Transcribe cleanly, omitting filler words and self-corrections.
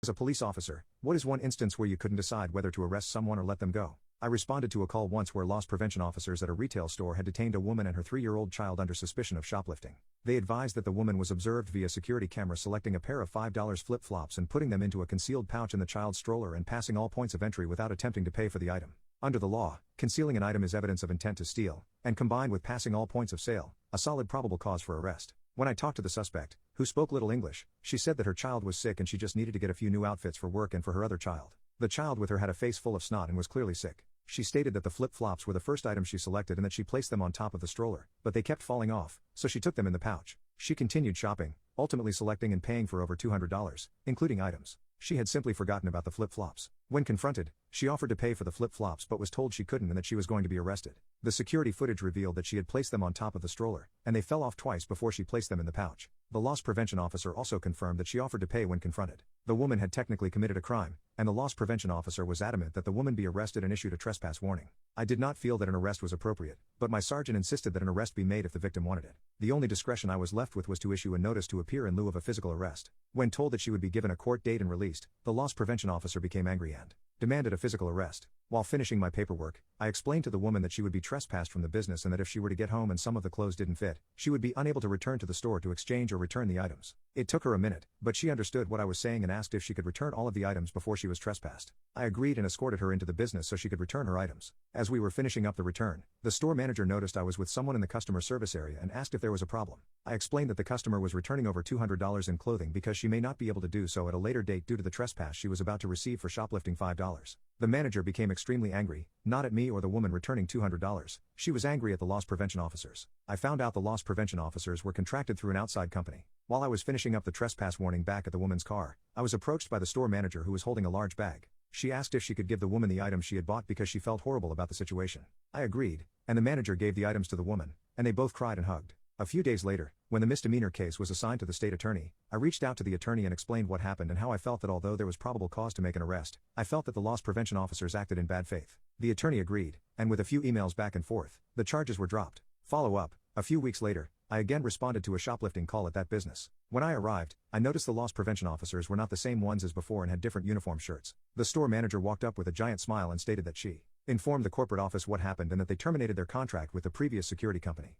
As a police officer, what is one instance where you couldn't decide whether to arrest someone or let them go? I responded to a call once where loss prevention officers at a retail store had detained a woman and her 3-year-old child under suspicion of shoplifting. They advised that the woman was observed via security camera selecting a pair of $5 flip-flops and putting them into a concealed pouch in the child's stroller and passing all points of entry without attempting to pay for the item. Under the law, concealing an item is evidence of intent to steal, and combined with passing all points of sale, a solid probable cause for arrest. When I talked to the suspect, who spoke little English, she said that her child was sick and she just needed to get a few new outfits for work and for her other child. The child with her had a face full of snot and was clearly sick. She stated that the flip-flops were the first item she selected and that she placed them on top of the stroller, but they kept falling off, so she took them in the pouch. She continued shopping, ultimately selecting and paying for over $200, including items. She had simply forgotten about the flip-flops. When confronted, she offered to pay for the flip-flops but was told she couldn't and that she was going to be arrested. The security footage revealed that she had placed them on top of the stroller, and they fell off twice before she placed them in the pouch. The loss prevention officer also confirmed that she offered to pay when confronted. The woman had technically committed a crime, and the loss prevention officer was adamant that the woman be arrested and issued a trespass warning. I did not feel that an arrest was appropriate, but my sergeant insisted that an arrest be made if the victim wanted it. The only discretion I was left with was to issue a notice to appear in lieu of a physical arrest. When told that she would be given a court date and released, the loss prevention officer became angry and demanded a physical arrest. While finishing my paperwork, I explained to the woman that she would be trespassed from the business and that if she were to get home and some of the clothes didn't fit, she would be unable to return to the store to exchange or return the items. It took her a minute, but she understood what I was saying and asked if she could return all of the items before she was trespassed. I agreed and escorted her into the business so she could return her items. As we were finishing up the return, the store manager noticed I was with someone in the customer service area and asked if there was a problem. I explained that the customer was returning over $200 in clothing because she may not be able to do so at a later date due to the trespass she was about to receive for shoplifting $5. The manager became extremely angry, not at me or the woman returning $200. She was angry at the loss prevention officers. I found out the loss prevention officers were contracted through an outside company. While I was finishing up the trespass warning back at the woman's car, I was approached by the store manager who was holding a large bag. She asked if she could give the woman the items she had bought because she felt horrible about the situation. I agreed, and the manager gave the items to the woman, and they both cried and hugged. A few days later, when the misdemeanor case was assigned to the state attorney, I reached out to the attorney and explained what happened and how I felt that although there was probable cause to make an arrest, I felt that the loss prevention officers acted in bad faith. The attorney agreed, and with a few emails back and forth, the charges were dropped. Follow up, a few weeks later, I again responded to a shoplifting call at that business. When I arrived, I noticed the loss prevention officers were not the same ones as before and had different uniform shirts. The store manager walked up with a giant smile and stated that she informed the corporate office what happened and that they terminated their contract with the previous security company.